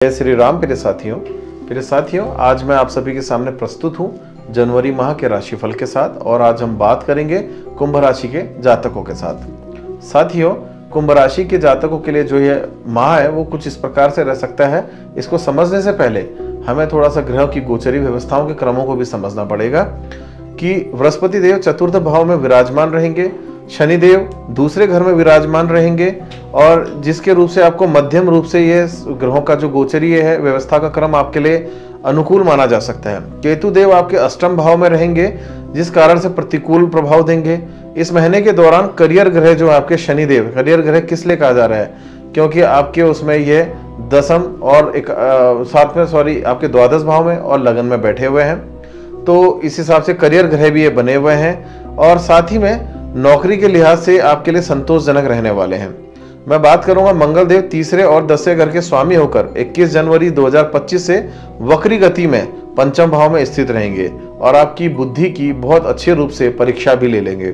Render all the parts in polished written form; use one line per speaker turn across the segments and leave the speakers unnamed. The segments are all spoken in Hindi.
जय श्री राम प्रिय साथियों, आज मैं आप सभी के सामने प्रस्तुत हूँ जनवरी माह के राशिफल के साथ। और आज हम बात करेंगे कुंभ राशि के जातकों के साथ। साथियों, कुंभ राशि के जातकों के लिए जो ये माह है वो कुछ इस प्रकार से रह सकता है। इसको समझने से पहले हमें थोड़ा सा ग्रहों की गोचरी व्यवस्थाओं के क्रमों को भी समझना पड़ेगा कि बृहस्पति देव चतुर्थ भाव में विराजमान रहेंगे, शनिदेव दूसरे घर में विराजमान रहेंगे, और जिसके रूप से आपको मध्यम रूप से ये ग्रहों का जो गोचरीय है व्यवस्था का क्रम आपके लिए अनुकूल माना जा सकता है। केतु देव आपके अष्टम भाव में रहेंगे, जिस कारण से प्रतिकूल प्रभाव देंगे। इस महीने के दौरान करियर ग्रह जो आपके शनिदेव, करियर ग्रह किस लिए कहा जा रहा है, क्योंकि आपके उसमें ये दसम और आपके द्वादश भाव में और लगन में बैठे हुए हैं, तो इस हिसाब से करियर ग्रह भी ये बने हुए हैं। और साथ ही में नौकरी के लिहाज से आपके लिए संतोषजनक रहने वाले हैं। मैं बात करूंगा मंगल देव तीसरे और 10वें घर के स्वामी होकर 21 जनवरी 2025 से वक्री गति में पंचम भाव में स्थित रहेंगे और आपकी बुद्धि की बहुत अच्छे रूप से परीक्षा भी ले लेंगे।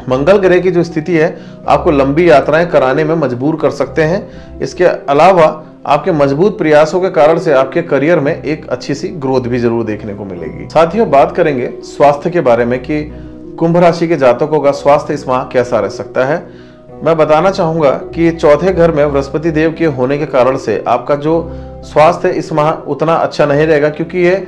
मंगल ग्रह की जो स्थिति है आपको लंबी यात्राएं कराने में मजबूर कर सकते हैं। इसके अलावा आपके मजबूत प्रयासों के कारण से आपके करियर में एक अच्छी सी ग्रोथ भी जरूर देखने को मिलेगी। साथियों, बात करेंगे स्वास्थ्य के बारे में कि कुंभ राशि के जातकों का स्वास्थ्य इस माह कैसा रह सकता है। मैं बताना चाहूंगा कि चौथे घर में बृहस्पति देव के होने के कारण से आपका जो स्वास्थ्य इस माह उतना अच्छा नहीं रहेगा, क्योंकि ये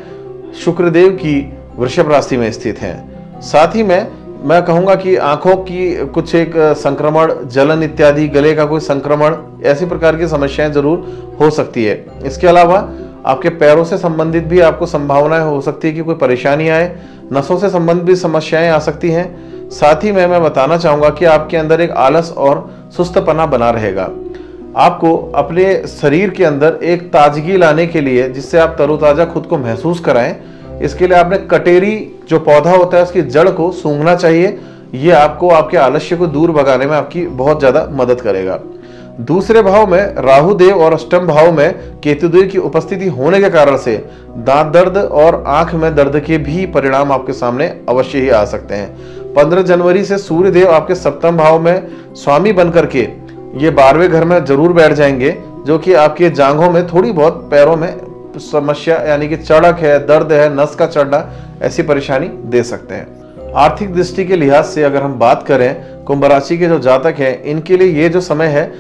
शुक्रदेव की वृषभ राशि में स्थित हैं। साथ ही में मैं कहूंगा कि आंखों की कुछ एक संक्रमण, जलन इत्यादि, गले का कोई संक्रमण, ऐसी प्रकार की समस्याएं जरूर हो सकती है। इसके अलावा आपके पैरों से संबंधित भी आपको संभावनाएं हो सकती है कि कोई परेशानी आए, नसों से संबंधित भी समस्याएं आ सकती हैं। साथ ही में मैं बताना चाहूंगा कि आपके अंदर एक आलस और सुस्तपना बना रहेगा। आपको अपने शरीर के अंदर एक ताजगी लाने के लिए, जिससे आप तरोताजा खुद को महसूस कराएं, इसके लिए आपने कटेरी जो पौधा होता है उसकी जड़ को सूंघना चाहिए। ये आपको आपके आलस्य को दूर भगाने में आपकी बहुत ज्यादा मदद करेगा। दूसरे भाव में राहु देव और अष्टम भाव में केतु देव की उपस्थिति होने के कारण से दांत दर्द और आंख में दर्द के भी परिणाम आपके सामने अवश्य ही आ सकते हैं। 15 जनवरी से सूर्य देव आपके सप्तम भाव में स्वामी बनकर के ये 12वें घर में जरूर बैठ जाएंगे, जो कि आपके जांघों में थोड़ी बहुत, पैरों में समस्या यानी कि चढ़क है, दर्द है, नस का चढ़ना, ऐसी परेशानी दे सकते हैं। आर्थिक दृष्टि के लिहाज से अगर हम बात करें, कुंभ राशि के जो जातक हैं इनके लिए ये जो समय है,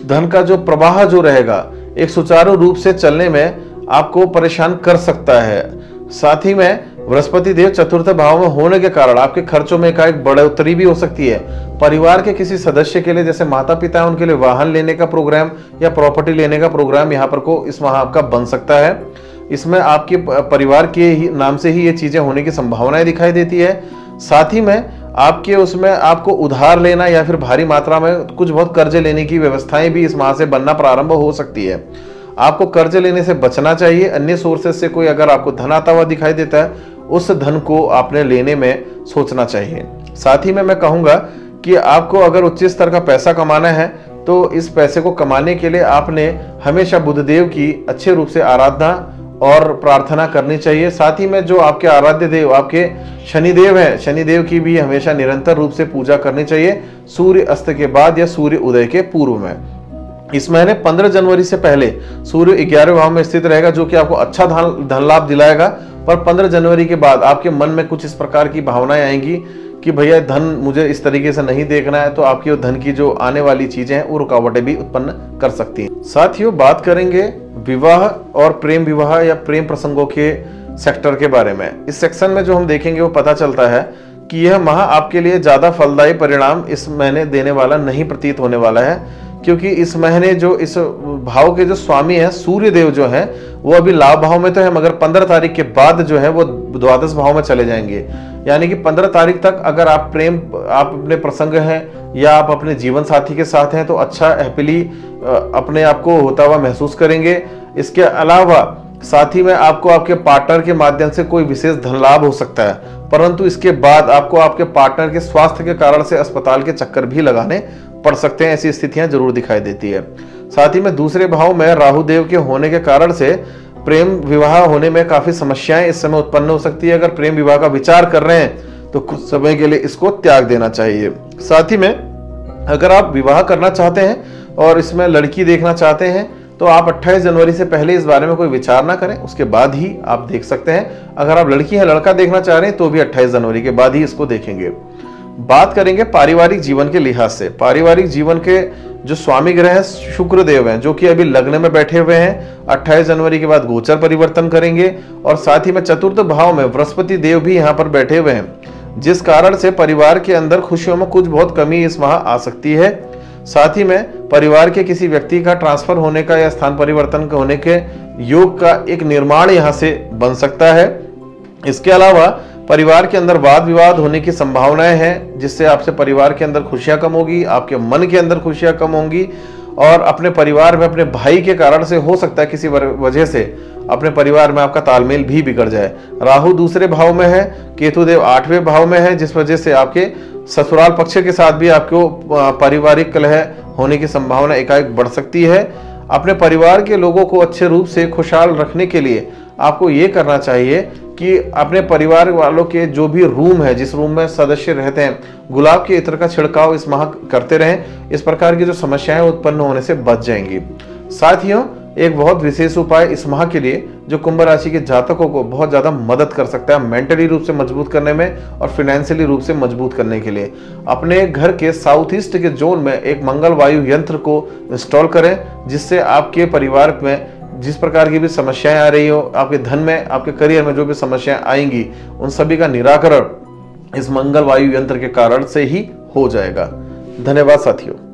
धन का जो प्रवाह जो रहेगा एक सुचारू रूप से चलने में आपको परेशान कर सकता है। साथ ही में बृहस्पति देव चतुर्थ भाव में होने के कारण आपके खर्चों में एक बढ़ोतरी भी हो सकती है। परिवार के किसी सदस्य के लिए, जैसे माता पिता है, उनके लिए वाहन लेने का प्रोग्राम या प्रॉपर्टी लेने का प्रोग्राम यहाँ पर को इस माह आपका बन सकता है। इसमें आपके परिवार के ही नाम से ही ये चीजें होने की संभावनाएं दिखाई देती है। साथ ही में आपके उसमें आपको उधार लेना या फिर भारी मात्रा में कुछ बहुत कर्ज लेने की व्यवस्थाएं भी इस माह से बनना प्रारंभ हो सकती है। आपको कर्ज लेने से बचना चाहिए। अन्य सोर्सेस से कोई अगर आपको धन आता हुआ दिखाई देता है, उस धन को आपने लेने में सोचना चाहिए। साथ ही में मैं कहूंगा कि आपको अगर उच्च स्तर का पैसा कमाना है तो इस पैसे को कमाने के लिए आपने हमेशा बुधदेव की अच्छे रूप से आराधना और प्रार्थना करनी चाहिए। साथ ही में जो आपके आराध्य देव आपके शनिदेव हैं, शनिदेव की भी हमेशा निरंतर रूप से पूजा करनी चाहिए, सूर्य अस्त के बाद या सूर्य उदय के पूर्व में। इस महीने 15 जनवरी से पहले सूर्य 11वें भाव में स्थित रहेगा, जो कि आपको अच्छा धन लाभ दिलाएगा। पर 15 जनवरी के बाद आपके मन में कुछ इस प्रकार की भावनाएं आएंगी कि भैया धन मुझे इस तरीके से नहीं देखना है, तो आपकी धन की जो आने वाली चीजें हैं वो रुकावटें भी उत्पन्न कर सकती हैं। साथियों, बात करेंगे विवाह और प्रेम विवाह या प्रेम प्रसंगों के सेक्टर के बारे में। इस सेक्शन में जो हम देखेंगे वो पता चलता है कि यह माह आपके लिए ज्यादा फलदायी परिणाम इस महीने देने वाला नहीं प्रतीत होने वाला है, क्योंकि इस महीने जो इस भाव के जो स्वामी हैं सूर्य देव जो हैं वो अभी लाभ भाव में तो है, मगर 15 तारीख के बाद जो है वो द्वादश भाव में चले जाएंगे। यानी कि 15 तारीख तक अगर आप अपने प्रसंग हैं या आप अपने जीवन साथी के साथ हैं तो अच्छा हैप्पीली अपने आप को होता हुआ महसूस करेंगे। इसके अलावा साथ ही में आपको आपके पार्टनर के माध्यम से कोई विशेष धन लाभ हो सकता है, परंतु इसके बाद आपको आपके पार्टनर के स्वास्थ्य के कारण से अस्पताल के चक्कर भी लगाने पड़ सकते हैं। ऐसी स्थितियां जरूर दिखाई देती है। साथ ही में दूसरे भाव में राहु देव के होने के कारण से प्रेम विवाह होने में काफी समस्याएं इस समय उत्पन्न हो सकती है। अगर प्रेम विवाह का विचार कर रहे हैं तो कुछ समय के लिए इसको त्याग देना चाहिए। साथ ही में अगर आप विवाह करना चाहते हैं और इसमें लड़की देखना चाहते हैं तो आप 28 जनवरी से पहले इस बारे में कोई विचार ना करें, उसके बाद ही आप देख सकते हैं। अगर आप लड़की हैं, लड़का देखना चाह रहे हैं तो भी 28 जनवरी के बाद ही इसको देखेंगे। बात करेंगे पारिवारिक जीवन के लिहाज से। पारिवारिक जीवन के जो स्वामी ग्रह है शुक्र देव हैं, जो कि अभी लग्न में बैठे हुए हैं, 28 जनवरी के बाद गोचर परिवर्तन करेंगे। और साथ ही में चतुर्थ भाव में बृहस्पति देव भी यहाँ पर बैठे हुए हैं, जिस कारण से परिवार के अंदर खुशियों में कुछ बहुत कमी इस माह आ सकती है। साथ ही में परिवार के किसी व्यक्ति का ट्रांसफर होने का या स्थान परिवर्तन होने के योग का एक निर्माण यहाँ से बन सकता है। इसके अलावा परिवार के अंदर वाद विवाद होने की संभावनाएं हैं, जिससे आपसे परिवार के अंदर खुशियां कम होगी, आपके मन के अंदर खुशियां कम होंगी। और अपने परिवार में अपने भाई के कारण से हो सकता है किसी वजह से अपने परिवार में आपका तालमेल भी बिगड़ जाए। राहु दूसरे भाव में है, केतु देव 8वें भाव में है, जिस वजह से आपके ससुराल पक्ष के साथ भी आपको पारिवारिक कलह होने की संभावना एकाएक बढ़ सकती है। अपने परिवार के लोगों को अच्छे रूप से खुशहाल रखने के लिए आपको ये करना चाहिए कि अपने परिवार वालों के जो भी रूम है, जिस रूम में सदस्य रहते हैं, गुलाब के इत्र का छिड़काव इस माह करते रहें। इस प्रकार की जो समस्याएं उत्पन्न होने से बच जाएंगी। साथियों, एक बहुत विशेष उपाय इस माह के लिए जो कुंभ राशि के जातकों को बहुत ज्यादा मदद कर सकता है मेंटली रूप से मजबूत करने में और फाइनेंशियली रूप से मजबूत करने के लिए, अपने घर के साउथ ईस्ट के जोन में एक मंगल वायु यंत्र को इंस्टॉल करें, जिससे आपके परिवार में जिस प्रकार की भी समस्याएं आ रही हो, आपके धन में, आपके करियर में जो भी समस्याएं आएंगी, उन सभी का निराकरण इस मंगल वायु यंत्र के कारण से ही हो जाएगा। धन्यवाद साथियों।